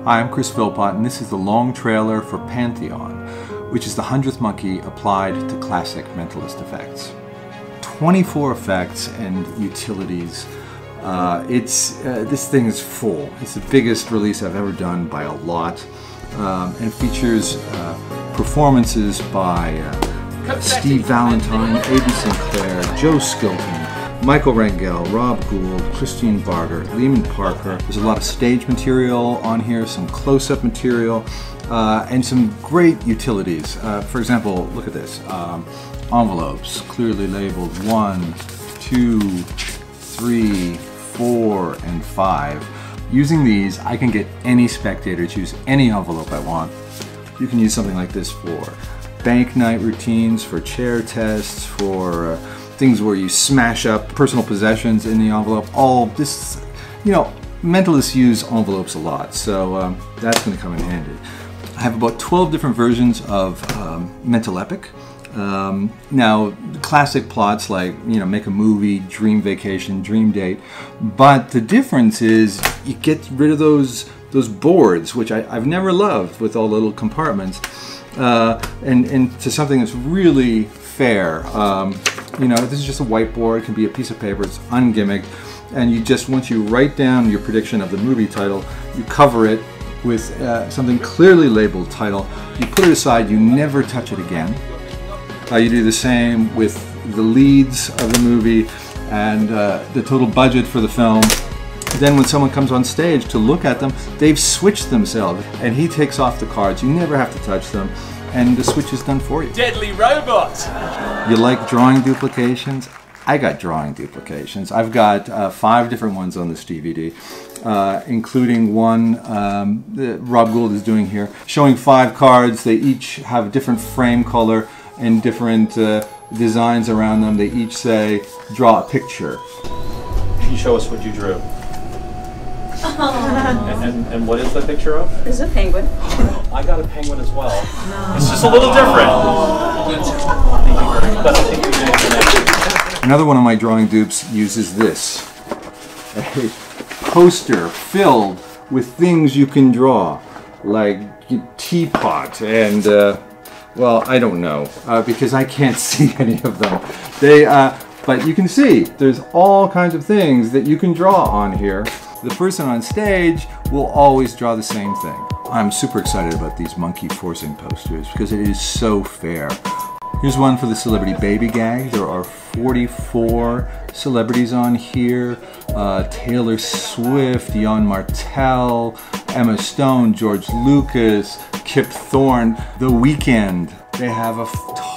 Hi, I'm Philpott, and this is the long trailer for Pantheon, which is the 100th monkey applied to classic mentalist effects. 24 effects and utilities. This thing is full. It's the biggest release I've ever done by a lot, and it features performances by Steve Valentine, A.B. Sinclair, Joe Skilton, Michael Rangel, Rob Gould, Christine Barger, Lehman Parker. There's a lot of stage material on here, some close-up material, and some great utilities. For example, look at this. Envelopes, clearly labeled 1, 2, 3, 4, and 5. Using these, I can get any spectator to use any envelope I want. You can use something like this for bank night routines, for chair tests, for things where you smash up personal possessions in the envelope. All this, mentalists use envelopes a lot, so that's going to come in handy. I have about 12 different versions of Mental Epic. Now, classic plots like, make a movie, dream vacation, dream date, but the difference is you get rid of those boards, which I've never loved, with all the little compartments, and to something that's really fair. This is just a whiteboard. It can be a piece of paper. It's ungimmicked, and once you write down your prediction of the movie title, you cover it with something clearly labeled title. You put it aside. You never touch it again. You do the same with the leads of the movie and the total budget for the film. Then when someone comes on stage to look at them, they've switched themselves, and he takes off the cards. You never have to touch them, and the switch is done for you. Deadly robot! You like drawing duplications? I got drawing duplications. I've got 5 different ones on this DVD, including one that Rob Gould is doing here, showing 5 cards. They each have a different frame color and different designs around them. They each say, draw a picture. Can you show us what you drew? And what is the picture of? It's a penguin. I got a penguin as well. No. It's just a little different. Another one of my drawing dupes uses this. A poster filled with things you can draw, like a teapot and, well, I don't know, because I can't see any of them. But you can see, there's all kinds of things that you can draw on here. The person on stage will always draw the same thing. I'm super excited about these monkey forcing posters because it is so fair. Here's one for the celebrity baby gag. There are 44 celebrities on here. Taylor Swift, Jan Martell, Emma Stone, George Lucas, Kip Thorne, The Weeknd. They have a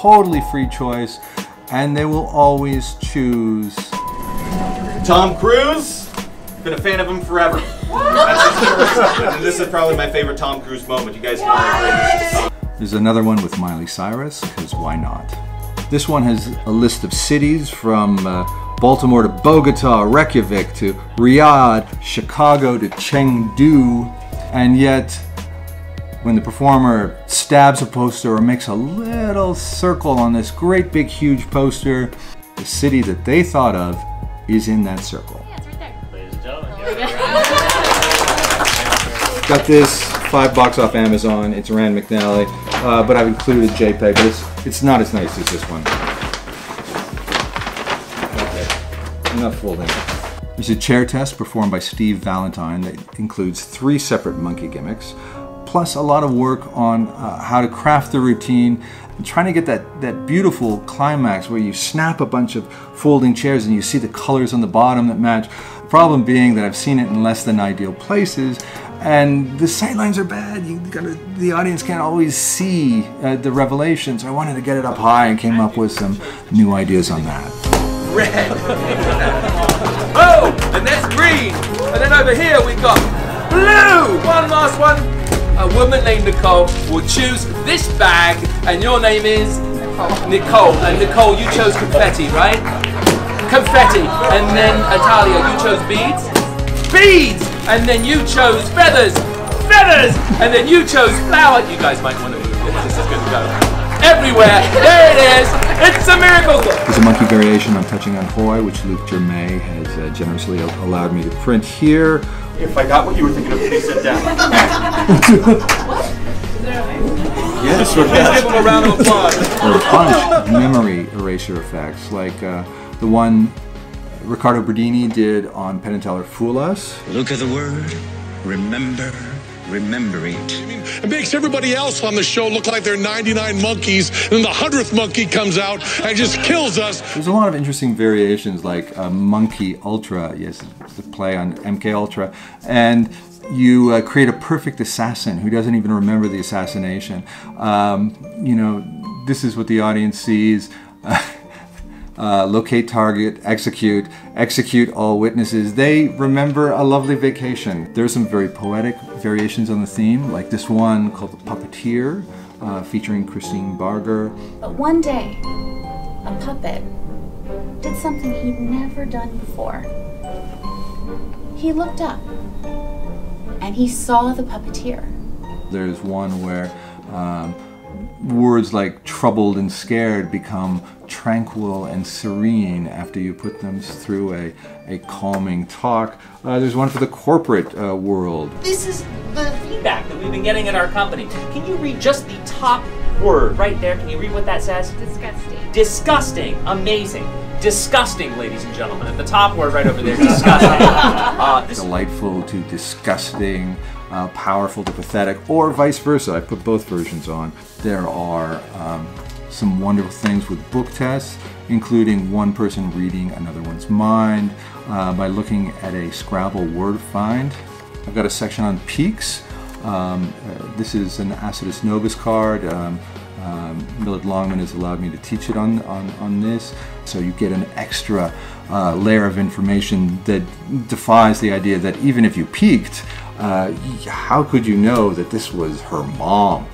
totally free choice, and they will always choose Tom Cruise. Been a fan of him forever. And this is probably my favorite Tom Cruise moment. You guys know. There's another one with Miley Cyrus, because why not? This one has a list of cities from Baltimore to Bogota, Reykjavik to Riyadh, Chicago to Chengdu, and yet when the performer stabs a poster or makes a little circle on this great big huge poster, the city that they thought of is in that circle. Yeah, it's right there. Ladies and gentlemen. Got this $5 off Amazon. It's Rand McNally, but I've included JPEG, but it's not as nice as this one. Okay, enough folding. There's a chair test performed by Steve Valentine that includes 3 separate monkey gimmicks, plus a lot of work on how to craft the routine and trying to get that beautiful climax where you snap a bunch of folding chairs and you see the colors on the bottom that match. The problem being that I've seen it in less than ideal places, and the sightlines are bad. The audience can't always see the revelation, so I wanted to get it up high and came up with some new ideas on that. Red. Oh, and that's green. And then over here we've got blue. One last one. A woman named Nicole will choose this bag, and your name is Nicole. And Nicole, you chose confetti, right? Confetti. And then Natalia, you chose beads. Beads. And then you chose feathers. Feathers. And then you chose flower. You guys might want to move this. This is going to go everywhere. There it is. It's a miracle club! There's a monkey variation on Touching on Hoy, which Luc Germain has generously allowed me to print here. If I got what you were thinking of, please sit down. Yes, we're going to give him a round of applause. There are a bunch of memory erasure effects, like the one Riccardo Berdini did on Penn & Teller Fool Us. Look at the word, remember, remember it. It makes everybody else on the show look like they're 99 monkeys, and then the 100th monkey comes out and just kills us. There's a lot of interesting variations, like Monkey Ultra, yes, it's a play on MK Ultra, and you create a perfect assassin who doesn't even remember the assassination. You know, this is what the audience sees. Locate target, execute all witnesses. They remember a lovely vacation. There's some very poetic variations on the theme, like this one called The Puppeteer, featuring Christine Barger. But one day, a puppet did something he'd never done before. He looked up, and he saw the puppeteer. There's one where words like troubled and scared become tranquil and serene after you put them through a calming talk. There's one for the corporate world. This is the feedback that we've been getting at our company. Can you read just the top word right there? Can you read what that says? Disgusting. Disgusting. Amazing. Disgusting, ladies and gentlemen. At the top word right over there, disgusting. Delightful to disgusting, powerful to pathetic, or vice versa. I put both versions on. There are some wonderful things with book tests, including one person reading another one's mind by looking at a Scrabble word find. I've got a section on peaks. This is an Acidus Novus card. Millard Longman has allowed me to teach it on this, so you get an extra layer of information that defies the idea that even if you peeked, how could you know that this was her mom?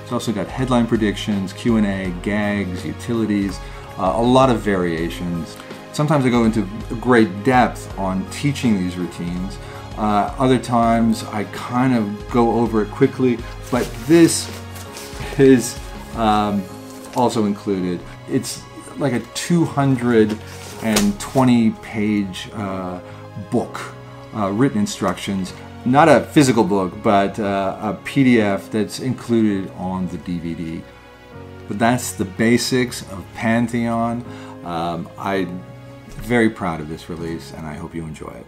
It's also got headline predictions, Q&A, gags, utilities, a lot of variations. Sometimes I go into great depth on teaching these routines. Other times I kind of go over it quickly, but this is also included. It's like a 220-page book, written instructions. Not a physical book, but a PDF that's included on the DVD. But that's the basics of Pantheon. I'm very proud of this release, and I hope you enjoy it.